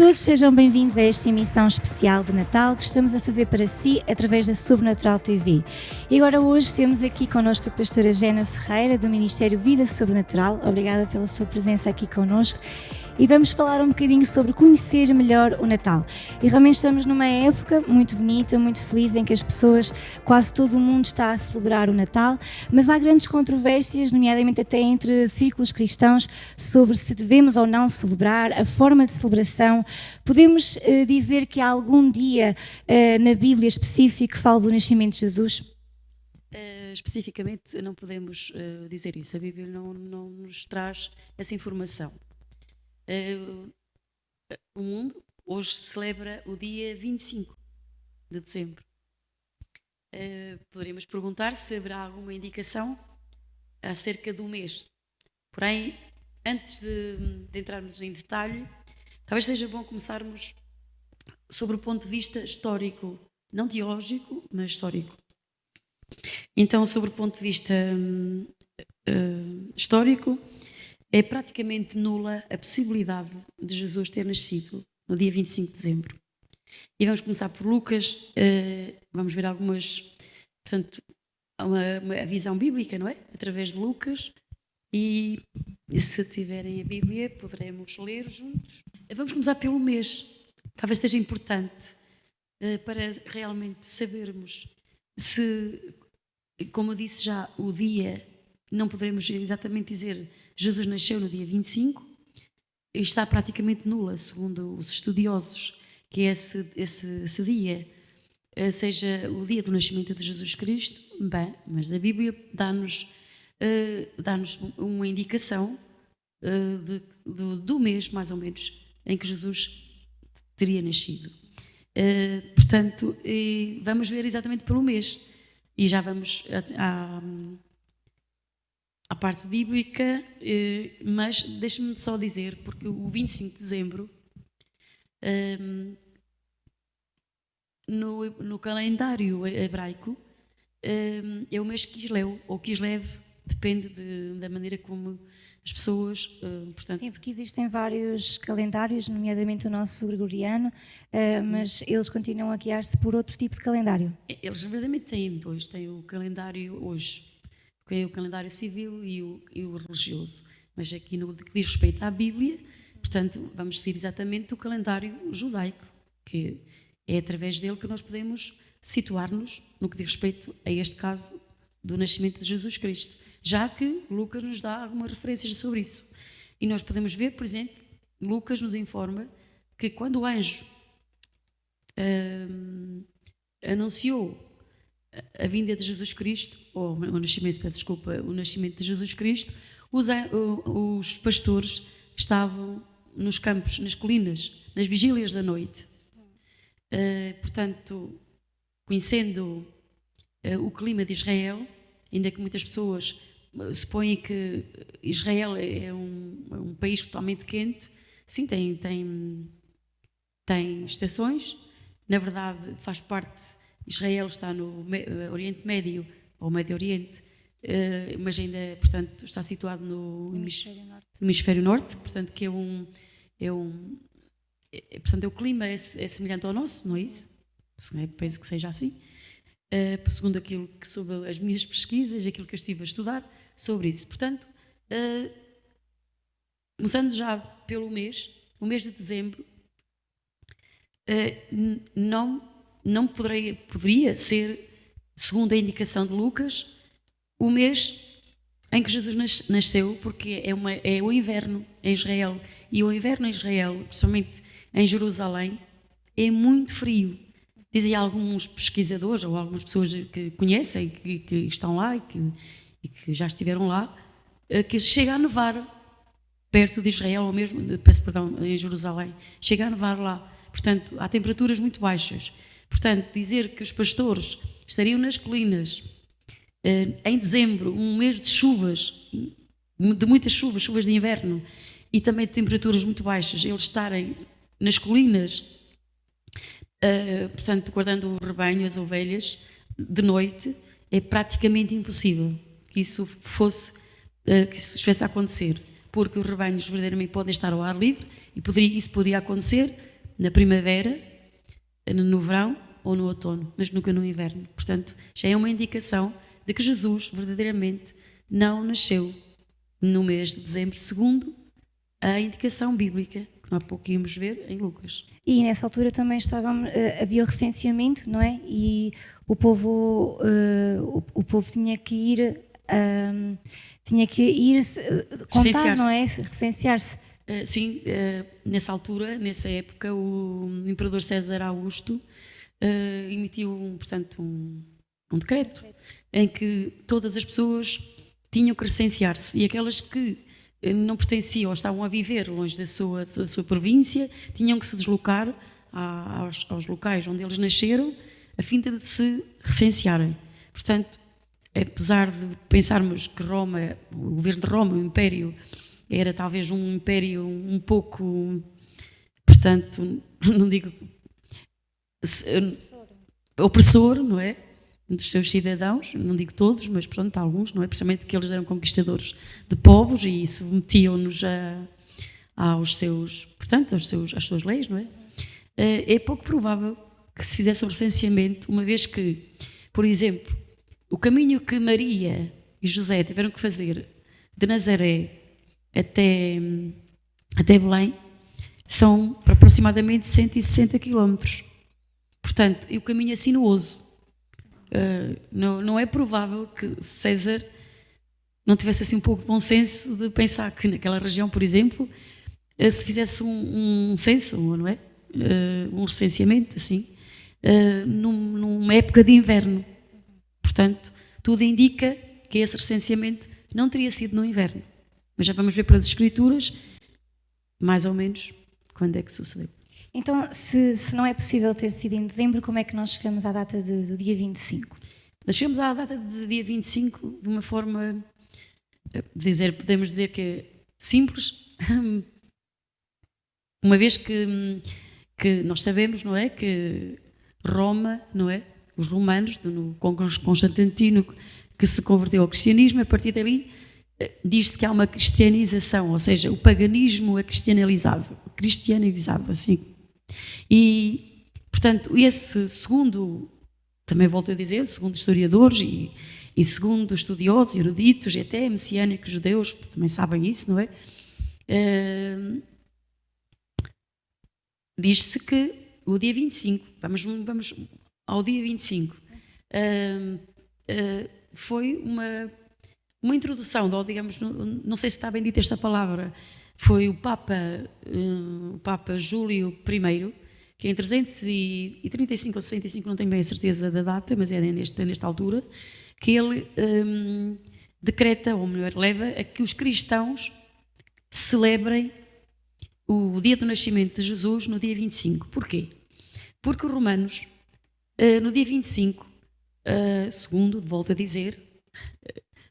Todos sejam bem-vindos a esta emissão especial de Natal que estamos a fazer para si através da Sobrenatural TV. E agora hoje temos aqui connosco a pastora Gena Ferreira do Ministério Vida Sobrenatural. Obrigada pela sua presença aqui connosco. E vamos falar um bocadinho sobre conhecer melhor o Natal. E realmente estamos numa época muito bonita, muito feliz, em que as pessoas, quase todo o mundo está a celebrar o Natal, mas há grandes controvérsias, nomeadamente até entre círculos cristãos, sobre se devemos ou não celebrar, a forma de celebração. Podemos dizer que há algum dia na Bíblia específico que fala do nascimento de Jesus? Especificamente não podemos dizer isso, a Bíblia não nos traz essa informação. O mundo hoje celebra o dia 25 de dezembro. Poderíamos perguntar se haverá alguma indicação acerca do mês. Porém, antes de entrarmos em detalhe, talvez seja bom começarmos sobre o ponto de vista histórico, não teológico, mas histórico. Então, sobre o ponto de vista histórico, é praticamente nula a possibilidade de Jesus ter nascido no dia 25 de dezembro. E vamos começar por Lucas, vamos ver algumas, portanto, uma visão bíblica, não é? Através de Lucas, e se tiverem a Bíblia poderemos ler juntos. Vamos começar pelo mês, talvez seja importante para realmente sabermos se, como eu disse já, o dia, não poderemos exatamente dizer Jesus nasceu no dia 25, está praticamente nula, segundo os estudiosos, que esse dia seja o dia do nascimento de Jesus Cristo. Bem, mas a Bíblia dá-nos uma indicação do mês, mais ou menos, em que Jesus teria nascido. Portanto, vamos ver exatamente pelo mês, e já vamos à parte bíblica, mas deixe-me só dizer, porque o 25 de dezembro, no calendário hebraico, é o mês Kislev, ou Kislev, depende da maneira como as pessoas... portanto... Sim, porque existem vários calendários, nomeadamente o nosso gregoriano, mas eles continuam a guiar-se por outro tipo de calendário. Eles, verdadeiramente, têm dois. Tem o calendário hoje, que é o calendário civil e o religioso. Mas aqui, no que diz respeito à Bíblia, portanto, vamos seguir exatamente o calendário judaico, que é através dele que nós podemos situar-nos no que diz respeito a este caso do nascimento de Jesus Cristo, já que Lucas nos dá algumas referências sobre isso. E nós podemos ver, por exemplo, Lucas nos informa que quando o anjo anunciou a vinda de Jesus Cristo, ou o nascimento de Jesus Cristo, os pastores estavam nos campos, nas colinas, nas vigílias da noite. Portanto, conhecendo o clima de Israel, ainda que muitas pessoas supõem que Israel é um país totalmente quente, sim, tem estações. Na verdade, faz parte, Israel está no Oriente Médio, ou Médio Oriente, mas ainda, portanto, está situado no Hemisfério Norte, portanto, que portanto, o clima é semelhante ao nosso, não é isso? Penso que seja assim. Segundo aquilo que, sobre as minhas pesquisas, aquilo que eu estive a estudar sobre isso. Portanto, começando já pelo mês, o mês de dezembro, não poderia ser, segundo a indicação de Lucas, o mês em que Jesus nasceu, porque é o inverno em Israel, e o inverno em Israel, principalmente em Jerusalém, é muito frio. Dizem alguns pesquisadores ou algumas pessoas que conhecem, que estão lá e que já estiveram lá, que chega a nevar perto de Israel, ou mesmo, em Jerusalém, chega a nevar lá. Portanto, há temperaturas muito baixas. Portanto, dizer que os pastores estariam nas colinas em dezembro, um mês de chuvas, de muitas chuvas de inverno, e também de temperaturas muito baixas, eles estarem nas colinas, portanto, guardando o rebanho, as ovelhas, de noite, é praticamente impossível que isso estivesse a acontecer, porque os rebanhos verdadeiramente podem estar ao ar livre, e isso poderia acontecer na primavera, no verão ou no outono, mas nunca no inverno. Portanto, já é uma indicação de que Jesus verdadeiramente não nasceu no mês de dezembro, segundo a indicação bíblica, que nós há pouco íamos ver em Lucas. E nessa altura também havia o recenseamento, não é? E o povo tinha que ir contar, não é? Recensear-se. Sim, nessa altura, nessa época, o imperador César Augusto emitiu, portanto, um decreto em que todas as pessoas tinham que recensear-se, e aquelas que não pertenciam ou estavam a viver longe da sua província tinham que se deslocar aos locais onde eles nasceram a fim de se recensearem. Portanto, apesar de pensarmos que Roma, o governo de Roma, o Império, era talvez um império um pouco, portanto, não digo opressor, não é? Dos seus cidadãos, não digo todos, mas pronto, alguns, não é? Precisamente que eles eram conquistadores de povos e submetiam-nos às suas leis, não é? É pouco provável que se fizesse um recenseamento, uma vez que, por exemplo, o caminho que Maria e José tiveram que fazer de Nazaré até Belém são para aproximadamente 160 quilómetros. Portanto, e o caminho é sinuoso. Não é provável que César não tivesse assim um pouco de bom senso de pensar que naquela região, por exemplo, se fizesse um censo, não é? Um recenseamento, assim, numa época de inverno. Portanto, tudo indica que esse recenseamento não teria sido no inverno. Mas já vamos ver pelas Escrituras, mais ou menos, quando é que sucedeu. Então, se não é possível ter sido em dezembro, como é que nós chegamos à data do dia 25? Nós chegamos à data do dia 25 de uma forma, podemos dizer que é simples, uma vez que nós sabemos, não é, que Roma, não é, os romanos, com Constantino, que se converteu ao cristianismo, a partir dali diz-se que há uma cristianização, ou seja, o paganismo é cristianizado, assim. E, portanto, esse segundo, também volto a dizer, segundo historiadores e segundo estudiosos, eruditos e até messiânicos judeus, também sabem isso, não é? Diz-se que o dia 25, vamos ao dia 25, foi uma introdução, digamos, não sei se está bem dita esta palavra, foi o Papa Júlio I, que em 335 ou 65, não tenho bem a certeza da data, mas é nesta altura, que ele decreta, ou melhor, leva a que os cristãos celebrem o dia do nascimento de Jesus no dia 25. Porquê? Porque os romanos, no dia 25, volto a dizer,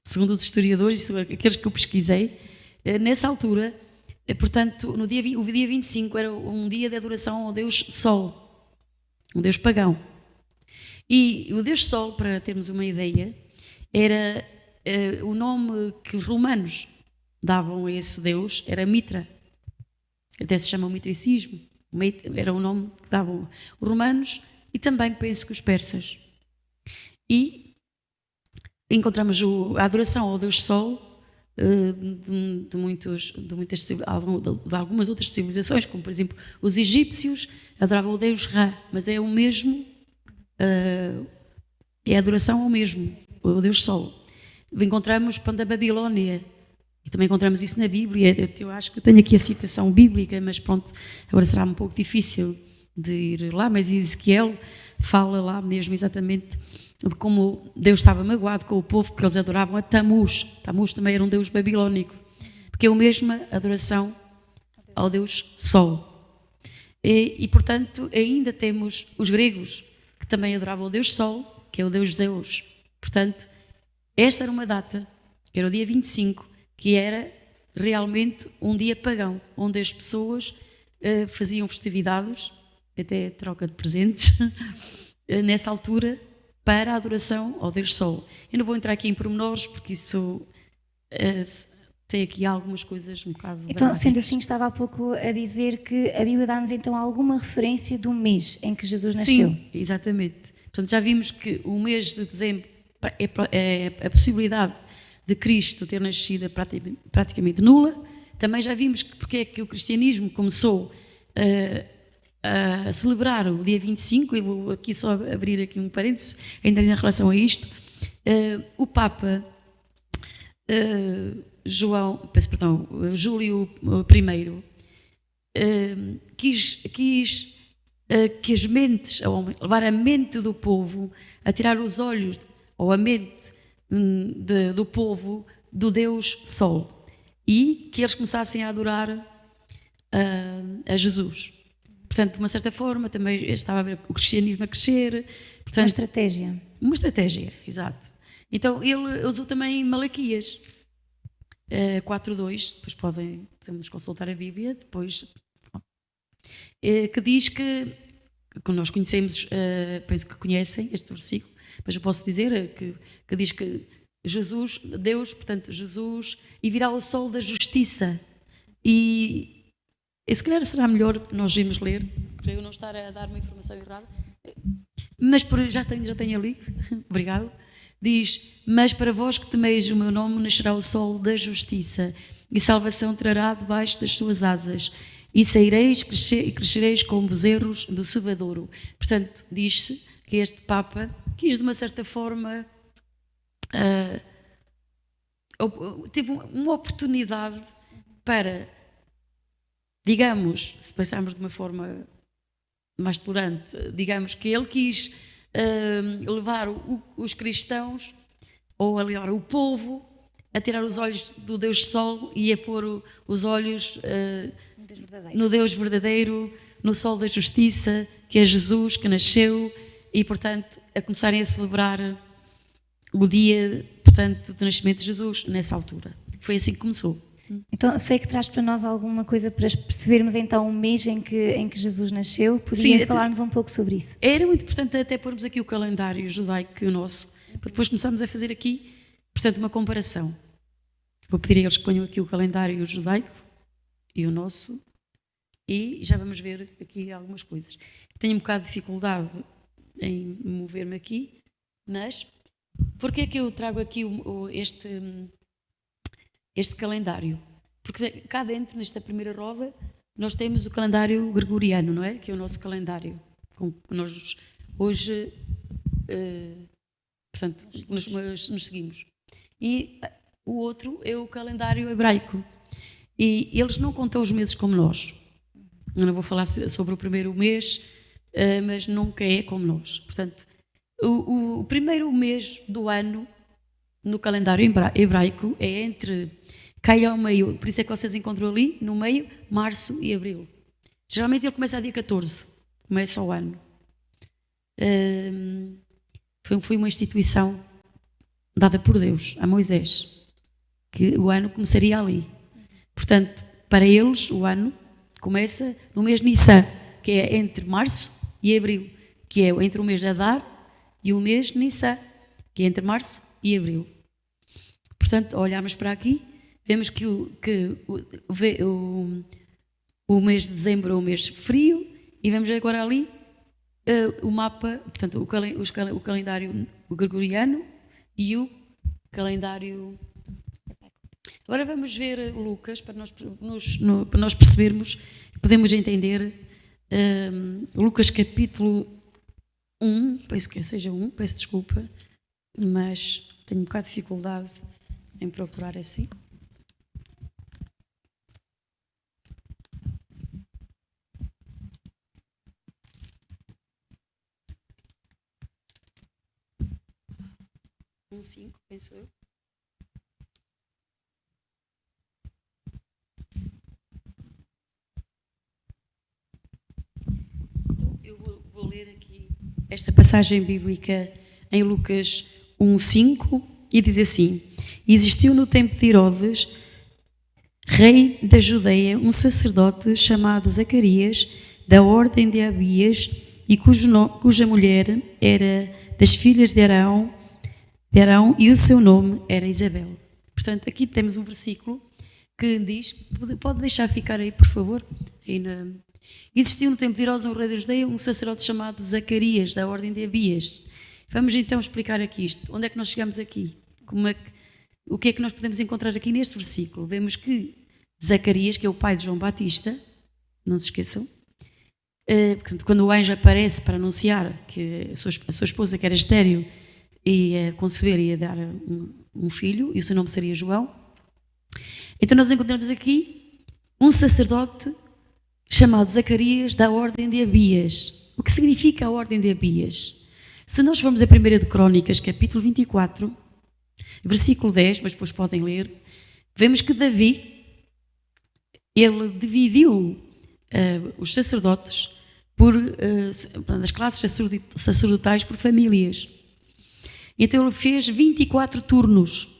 segundo os historiadores e aqueles que eu pesquisei, nessa altura, portanto, o dia 25 era um dia de adoração ao Deus Sol, um Deus pagão. E o Deus Sol, para termos uma ideia, era o nome que os romanos davam a esse Deus, era Mitra. Até se chama o mitricismo. Era o nome que davam os romanos e também penso que os persas. E encontramos a adoração ao Deus Sol de algumas outras civilizações, como por exemplo os egípcios adoravam o Deus Ra, mas é o mesmo, é a adoração ao mesmo, o Deus Sol. Encontramos da Babilónia, e também encontramos isso na Bíblia. Eu acho que tenho aqui a citação bíblica, mas pronto, agora será um pouco difícil de ir lá, mas Ezequiel fala lá mesmo exatamente de como Deus estava magoado com o povo, porque eles adoravam a Tamuz. Tamuz também era um deus babilónico, porque é a mesma adoração ao Deus Sol. E portanto, ainda temos os gregos, que também adoravam o Deus Sol, que é o Deus Zeus. Portanto, esta era uma data, que era o dia 25, que era realmente um dia pagão, onde as pessoas faziam festividades, até troca de presentes, nessa altura, para a adoração ao Deus Sol. Eu não vou entrar aqui em pormenores, porque isso tem aqui algumas coisas um bocado Então, dramáticas. sendo assim, estava há pouco a dizer que a Bíblia dá-nos então alguma referência do mês em que Jesus nasceu. Sim, exatamente. Portanto, já vimos que o mês de dezembro é a possibilidade de Cristo ter nascido é praticamente nula. Também já vimos que porque é que o cristianismo começou a celebrar o dia 25, eu vou aqui só abrir aqui um parênteses, ainda em relação a isto. O Papa Júlio I quis que as mentes, levar a mente do povo a tirar os olhos, ou a mente do povo, do Deus Sol, e que eles começassem a adorar a Jesus. Portanto, de uma certa forma, também estava a ver o cristianismo a crescer. Portanto, Uma estratégia. Uma estratégia, exato. Então, ele usou também Malaquias 4.2, depois podemos consultar a Bíblia, depois, que diz que nós conhecemos, penso que conhecem este versículo, mas eu posso dizer que diz que Jesus, Deus, portanto, Jesus, e virá o sol da justiça. E se calhar será melhor nós irmos ler, para eu não estar a dar uma informação errada, mas já tenho ali, obrigado. Diz: mas para vós que temeis o meu nome nascerá o sol da justiça, e salvação trará debaixo das suas asas, e saireis e crescereis como bezerros do cevadouro. Portanto, diz-se que este Papa quis de uma certa forma, teve uma oportunidade para, digamos, se pensarmos de uma forma mais tolerante, digamos que ele quis levar os cristãos, ou a levar o povo, a tirar os olhos do Deus Sol e a pôr os olhos no Deus verdadeiro, no Sol da Justiça, que é Jesus, que nasceu, e portanto a começarem a celebrar o dia, portanto, do nascimento de Jesus nessa altura. Foi assim que começou. Então, sei que traz para nós alguma coisa para percebermos então o mês em que Jesus nasceu. Podia Sim, falar-nos um pouco sobre isso? Era muito importante até pormos aqui o calendário judaico, que é o nosso, para depois começarmos a fazer aqui, portanto, uma comparação. Vou pedir a eles que ponham aqui o calendário judaico e o nosso, e já vamos ver aqui algumas coisas. Tenho um bocado de dificuldade em mover-me aqui, mas porquê é que eu trago aqui este calendário? Porque cá dentro, nesta primeira roda, nós temos o calendário gregoriano, não é? Que é o nosso calendário, com que nós hoje, portanto, nos seguimos. E o outro é o calendário hebraico. E eles não contam os meses como nós. Eu não vou falar sobre o primeiro mês, mas nunca é como nós. Portanto, o primeiro mês do ano no calendário hebraico é cai ao meio, por isso é que vocês encontram ali, no meio, março e abril. Geralmente ele começa a dia 14, começa o ano. Foi uma instituição dada por Deus a Moisés, que o ano começaria ali. Portanto, para eles, o ano começa no mês Nissan, que é entre março e abril, que é entre o mês de Adar e o mês Nissan, que é entre março e abril. Portanto, olharmos para aqui, vemos que o mês de dezembro é um mês frio, e vemos agora ali o mapa, portanto, o calendário gregoriano e o calendário. Agora vamos ver Lucas, para nós percebermos, podemos entender Lucas capítulo 1, penso que seja 1, peço desculpa, mas tenho um bocado de dificuldade em procurar assim. Um 5, penso eu. Então, eu vou ler aqui esta passagem bíblica em Lucas 1:5 e diz assim: existiu no tempo de Herodes, rei da Judeia, um sacerdote chamado Zacarias, da ordem de Abias, e cuja mulher era das filhas de Arão, e o seu nome era Isabel. Portanto, aqui temos um versículo que diz, pode deixar ficar aí, por favor, aí existiu no tempo de Herodes, o rei da Judeia, um sacerdote chamado Zacarias, da ordem de Abias. Vamos então explicar aqui isto. Onde é que nós chegamos aqui? O que é que nós podemos encontrar aqui neste versículo? Vemos que Zacarias, que é o pai de João Batista, não se esqueçam, quando o anjo aparece para anunciar que a sua esposa, que era estéril, ia conceber e ia dar um filho, e o seu nome seria João. Então nós encontramos aqui um sacerdote chamado Zacarias, da ordem de Abias. O que significa a ordem de Abias? Se nós formos a 1 de Crônicas, capítulo 24, versículo 10, mas depois podem ler, vemos que Davi, ele dividiu os sacerdotes por as classes sacerdotais por famílias. Então ele fez 24 turnos.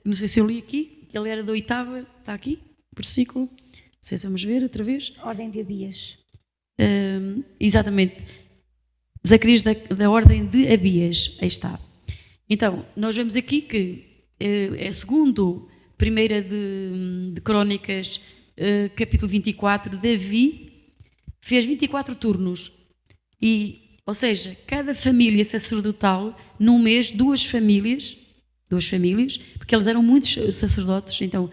Não sei se eu li aqui, ele era da 8ª, está aqui, versículo, se vamos ver outra vez. Ordem de Abias. Exatamente. Zacarias da ordem de Abias, aí está. Então, nós vemos aqui que segundo 1 de Crônicas, capítulo 24, Davi fez 24 turnos. Ou seja, cada família sacerdotal, num mês, duas famílias, porque eles eram muitos sacerdotes, então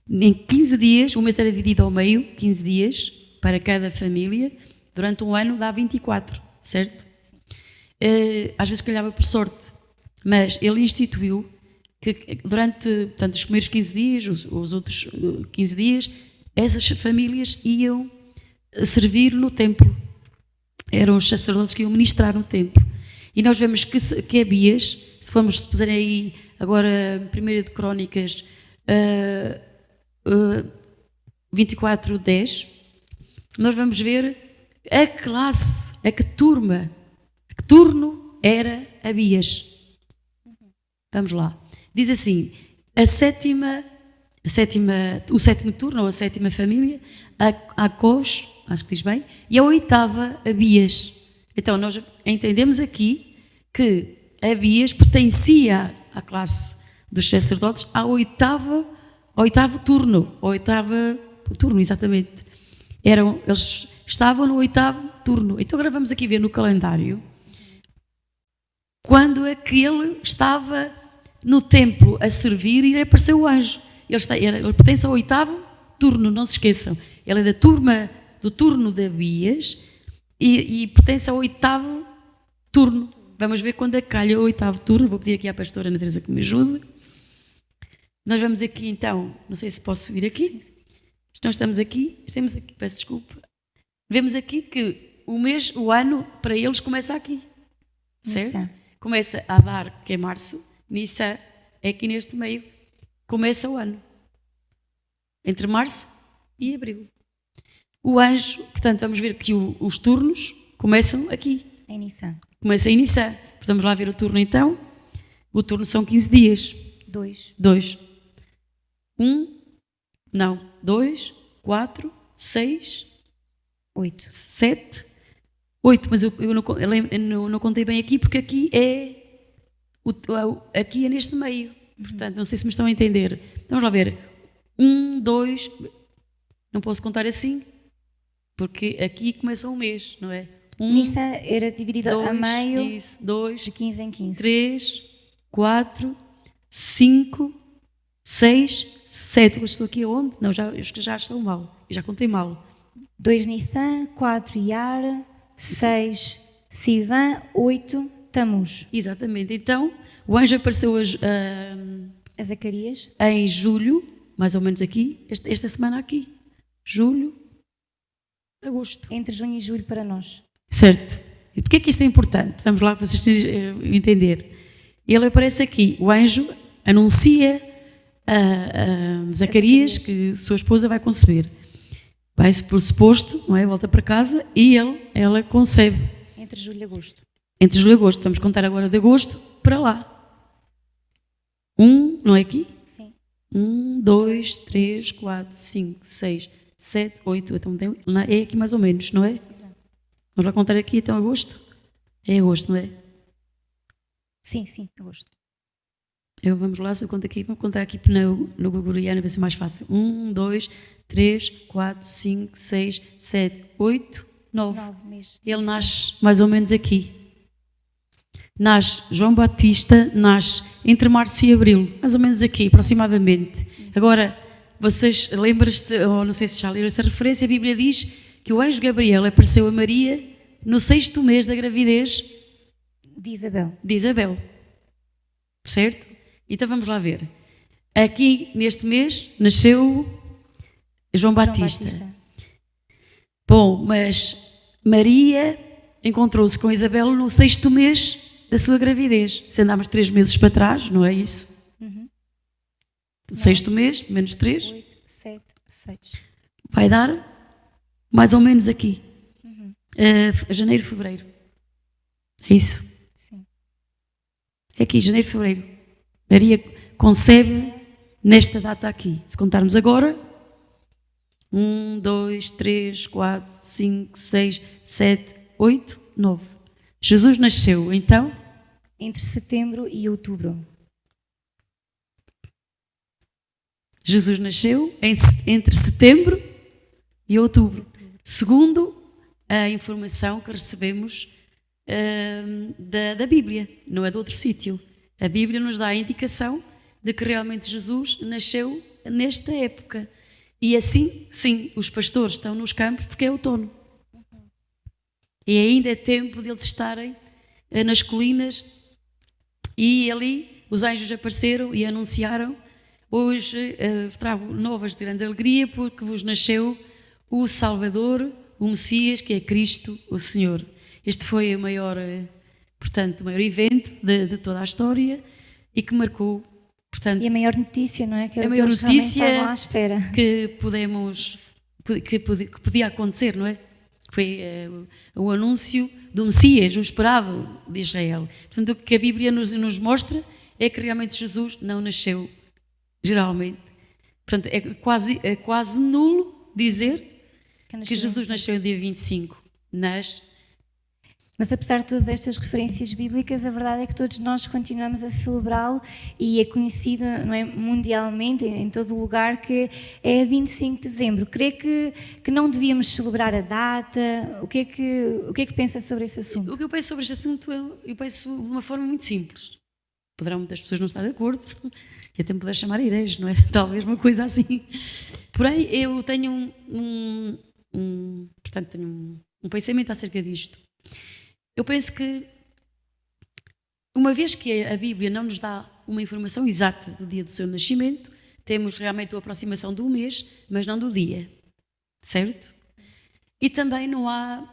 em 15 dias, o mês era dividido ao meio, 15 dias para cada família, durante um ano dá 24, certo? Às vezes calhava por sorte, mas ele instituiu que durante, portanto, os primeiros 15 dias, os outros 15 dias, essas famílias iam servir no templo. Eram os sacerdotes que iam ministrar no templo. E nós vemos que Abias, se puserem aí agora 1 de Crônicas 24:10, nós vamos ver a classe, a que turno era Abias. Vamos lá. Diz assim, o sétimo turno, ou a sétima família, Acós, acho que diz bem, e a 8ª, Abias. Então, nós entendemos aqui que Abias pertencia à classe dos sacerdotes ao 8º turno, exatamente. Eles estavam no 8º turno. Então, agora vamos aqui ver no calendário quando é que ele estava no templo a servir e apareceu o anjo. Ele pertence ao 8º turno, não se esqueçam. Ele é do turno de Abias e pertence ao 8º turno. Vamos ver quando é que calha o 8º turno. Vou pedir aqui à pastora Ana Teresa que me ajude. Nós vamos aqui então, não sei se posso vir aqui. Nós estamos aqui, peço desculpa. Vemos aqui que o ano para eles começa aqui, certo? Nissan. Começa a Adar, que é março, Nissan é aqui neste meio, começa o ano. Entre março e abril. O anjo, portanto, vamos ver que os turnos começam aqui. Em Nissan. Começa em Nissan. Vamos lá ver o turno então. O turno são 15 dias. 2. 2, 4, 6, 8. 7, 8. Mas eu não contei bem aqui, porque aqui aqui é neste meio. Portanto, não sei se me estão a entender. Vamos lá ver. 1, 2, não posso contar assim, porque aqui começa um mês, não é? Nissan era dividida a meio, 2, de 15 em 15. 3, 4, 5, 6, 7. Eu estou aqui aonde? Não, já estou mal. Eu já contei mal. 2 Nissan, 4 Iyar, 6 Sivan, 8 Tammuz. Exatamente. Então, o anjo apareceu a Zacarias em julho, mais ou menos aqui, esta semana aqui. Julho, agosto. Entre junho e julho para nós. Certo. E porquê é que isto é importante? Vamos lá para vocês entender. Ele aparece aqui, o anjo anuncia a Zacarias que sua esposa vai conceber. Vai-se por suposto, não é? Volta para casa e ela concebe. Entre julho e agosto. Entre julho e agosto. Vamos contar agora de agosto para lá. Não é aqui? Sim. 1, 2, 3, 4, 5, 6, 7, 8. Então é aqui mais ou menos, não é? Exato. Vamos lá contar aqui então agosto? É agosto, não é? Sim, agosto. Vamos lá, se eu conto aqui, vamos contar aqui no gregoriano, vai ser mais fácil. 1, 2, 3, 4, 5, 6, 7, 8, 9. Ele nasce mais ou menos aqui. Nasce João Batista, nasce entre março e abril, mais ou menos aqui, aproximadamente. Agora, vocês lembram-se, ou não sei se já leram essa referência, a Bíblia diz que o anjo Gabriel apareceu a Maria no 6º mês da gravidez de Isabel. Certo? Então vamos lá ver. Aqui, neste mês, nasceu João Batista. Bom, mas Maria encontrou-se com Isabel no 6º mês da sua gravidez. Se andámos 3 meses para trás, não é isso? 6º mês, menos 3. 8, 7, 6. Vai dar mais ou menos aqui. Janeiro, fevereiro. É isso? Sim. É aqui, janeiro, fevereiro. Maria concebe nesta data aqui. Se contarmos agora, 1, 2, 3, 4, 5, 6, 7, 8, 9. Jesus nasceu, então? Entre setembro e outubro. Jesus nasceu entre setembro e outubro. Segundo a informação que recebemos da Bíblia, não é de outro sítio. A Bíblia nos dá a indicação de que realmente Jesus nasceu nesta época. E assim, sim, os pastores estão nos campos porque é outono. E ainda é tempo de eles estarem nas colinas e ali os anjos apareceram e anunciaram: hoje trago novas de grande alegria porque vos nasceu o Salvador, o Messias, que é Cristo, o Senhor. Este foi o maior, portanto, o maior evento de toda a história e que marcou, portanto... E a maior notícia, não é? Que a maior notícia estavam à espera. Que podia acontecer, não é? Foi o anúncio do Messias, o esperado de Israel. Portanto, o que a Bíblia nos mostra é que realmente Jesus não nasceu, geralmente. Portanto, é quase nulo dizer que Jesus nasceu no dia 25. Mas apesar de todas estas referências bíblicas, a verdade é que todos nós continuamos a celebrá-lo e é conhecido, não é, mundialmente, em todo o lugar, que é 25 de dezembro. Crê que não devíamos celebrar a data? O que é que pensa sobre esse assunto? O que eu penso sobre este assunto, eu penso de uma forma muito simples. Poderão muitas pessoas não estar de acordo e até me poder chamar herege, não é? Talvez uma coisa assim. Porém, eu tenho portanto, tenho um pensamento acerca disto. Eu penso que, uma vez que a Bíblia não nos dá uma informação exata do dia do seu nascimento, temos realmente a aproximação do mês, mas não do dia, certo? E também não há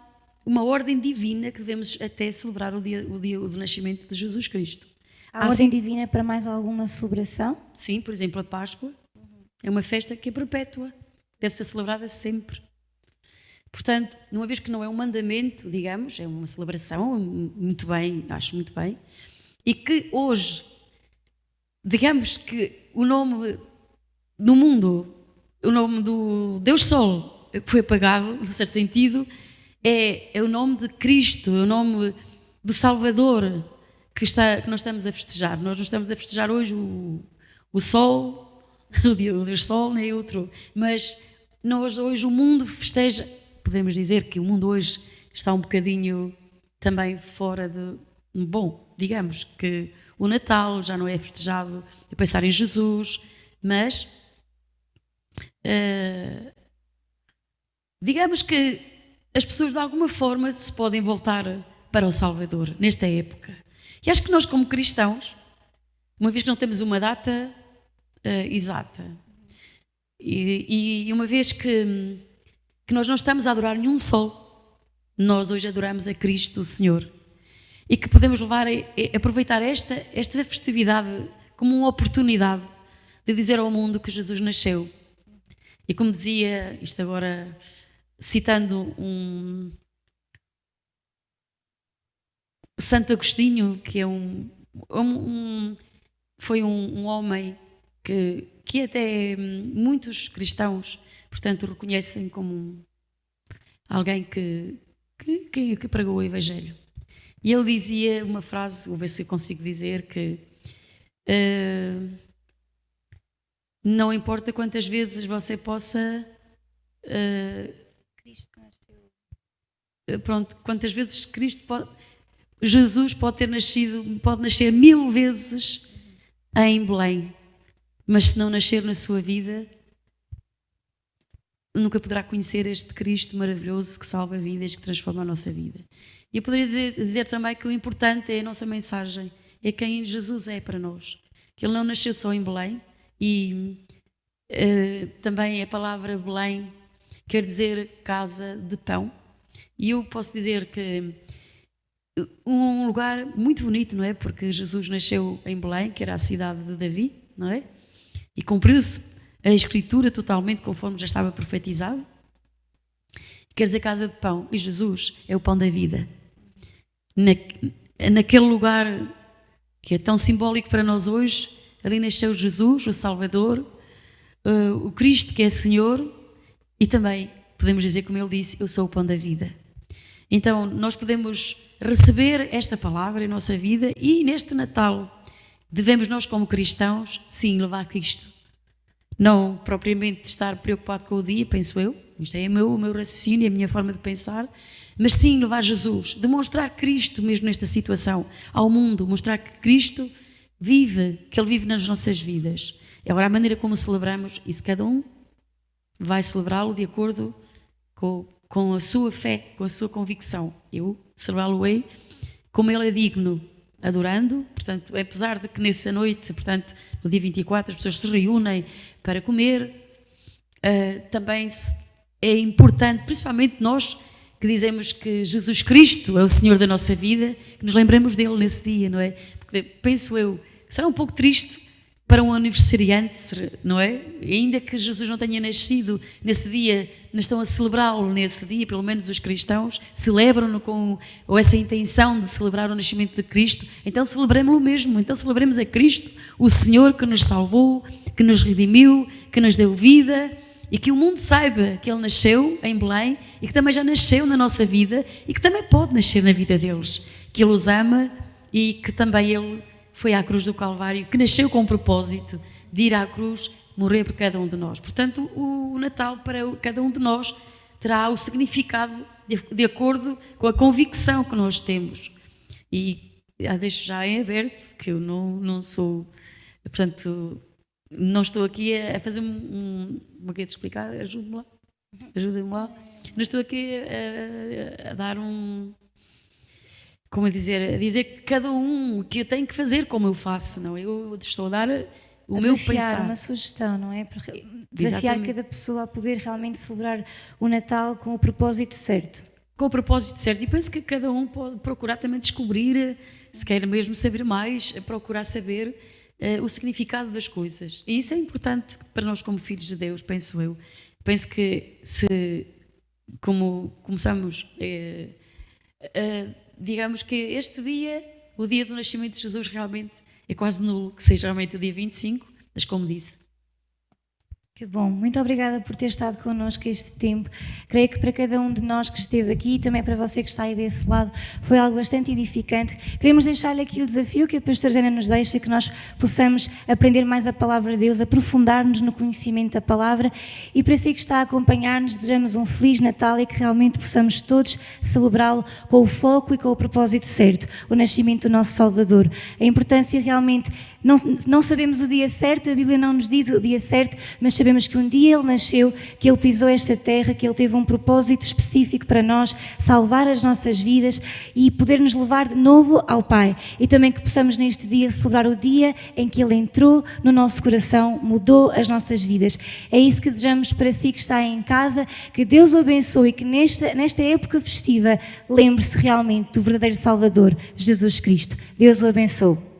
uma ordem divina que devemos até celebrar o dia do nascimento de Jesus Cristo. Há ordem divina para mais alguma celebração? Sim, por exemplo, a Páscoa é uma festa que é perpétua, deve ser celebrada sempre. Portanto, uma vez que não é um mandamento, digamos, é uma celebração, muito bem, acho muito bem, e que hoje, digamos que o nome do mundo, o nome do Deus Sol, que foi apagado, num certo sentido, é o nome de Cristo, é o nome do Salvador que nós estamos a festejar. Nós não estamos a festejar hoje o Sol, o Deus Sol, nem outro, mas hoje o mundo festeja. Podemos dizer que o mundo hoje está um bocadinho também fora de... Bom, digamos que o Natal já não é festejado a pensar em Jesus, mas digamos que as pessoas de alguma forma se podem voltar para o Salvador nesta época. E acho que nós, como cristãos, uma vez que não temos uma data exata e uma vez que nós não estamos a adorar nenhum sol, nós hoje adoramos a Cristo, o Senhor, e que podemos aproveitar esta festividade como uma oportunidade de dizer ao mundo que Jesus nasceu. E como dizia, isto agora citando Santo Agostinho, que é foi um homem que até muitos cristãos, portanto, reconhecem como alguém que pregou o Evangelho. E ele dizia uma frase, vou ver se eu consigo dizer, que Não importa quantas vezes você possa... quantas vezes Jesus pode nascer 1000 vezes em Belém, mas se não nascer na sua vida, nunca poderá conhecer este Cristo maravilhoso que salva vidas, que transforma a nossa vida. E eu poderia dizer também que o importante é a nossa mensagem, é quem Jesus é para nós, que Ele não nasceu só em Belém, e também a palavra Belém quer dizer casa de pão, e eu posso dizer que um lugar muito bonito, não é? Porque Jesus nasceu em Belém, que era a cidade de Davi, não é? E cumpriu-se a Escritura totalmente conforme já estava profetizado. Quer dizer casa de pão, e Jesus é o pão da vida. Naquele lugar que é tão simbólico para nós hoje, ali nasceu Jesus, o Salvador, o Cristo que é Senhor, e também podemos dizer, como Ele disse, eu sou o pão da vida. Então nós podemos receber esta palavra em nossa vida, e neste Natal devemos nós como cristãos, sim, levar Cristo. Não propriamente estar preocupado com o dia, penso eu, isto é o meu raciocínio, a minha forma de pensar, mas sim levar Jesus, demonstrar Cristo mesmo nesta situação ao mundo, mostrar que Cristo vive, que Ele vive nas nossas vidas. Agora, a maneira como celebramos, isso cada um vai celebrá-lo de acordo com a sua fé, com a sua convicção. Eu celebrá-lo-ei como Ele é digno, adorando, portanto, apesar de que nessa noite, portanto, no dia 24, as pessoas se reúnem para comer, também é importante, principalmente nós que dizemos que Jesus Cristo é o Senhor da nossa vida, que nos lembremos dele nesse dia, não é? Porque penso eu, será um pouco triste para um aniversariante, não é? Ainda que Jesus não tenha nascido nesse dia, não estão a celebrá-lo nesse dia, pelo menos os cristãos celebram-no com essa intenção de celebrar o nascimento de Cristo, então celebremos-lo mesmo, então celebremos a Cristo, o Senhor que nos salvou, que nos redimiu, que nos deu vida, e que o mundo saiba que Ele nasceu em Belém e que também já nasceu na nossa vida e que também pode nascer na vida deles, que Ele os ama e que também Ele foi à cruz do Calvário, que nasceu com o propósito de ir à cruz morrer por cada um de nós. Portanto, o Natal para cada um de nós terá o significado de acordo com a convicção que nós temos. E deixo já em aberto que eu não sou, portanto, não estou aqui a fazer como é que é de explicar? Ajude-me lá. Não estou aqui a dar como a dizer que cada um que tem que fazer como eu faço, não? Eu estou a dar o meu pensar. Uma sugestão, não é? Para desafiar Exatamente. cada pessoa a poder realmente celebrar o Natal com o propósito certo. Com o propósito certo. E penso que cada um pode procurar também descobrir, se quer mesmo saber mais, procurar saber o significado das coisas. E isso é importante para nós como filhos de Deus, penso eu. Penso que como começamos, digamos que este dia, o dia do nascimento de Jesus, realmente é quase nulo que seja realmente o dia 25, mas como disse. Que bom, muito obrigada por ter estado connosco este tempo. Creio que para cada um de nós que esteve aqui e também para você que está aí desse lado foi algo bastante edificante. Queremos deixar-lhe aqui o desafio que a pastora Jana nos deixa, que nós possamos aprender mais a palavra de Deus, aprofundar-nos no conhecimento da palavra, e para si que está a acompanhar-nos desejamos um Feliz Natal e que realmente possamos todos celebrá-lo com o foco e com o propósito certo, o nascimento do nosso Salvador. A importância realmente, não sabemos o dia certo, a Bíblia não nos diz o dia certo, mas sabemos que um dia Ele nasceu, que Ele pisou esta terra, que Ele teve um propósito específico para nós, salvar as nossas vidas e poder nos levar de novo ao Pai. E também que possamos neste dia celebrar o dia em que Ele entrou no nosso coração, mudou as nossas vidas. É isso que desejamos para si que está aí em casa, que Deus o abençoe e que nesta época festiva lembre-se realmente do verdadeiro Salvador, Jesus Cristo. Deus o abençoe.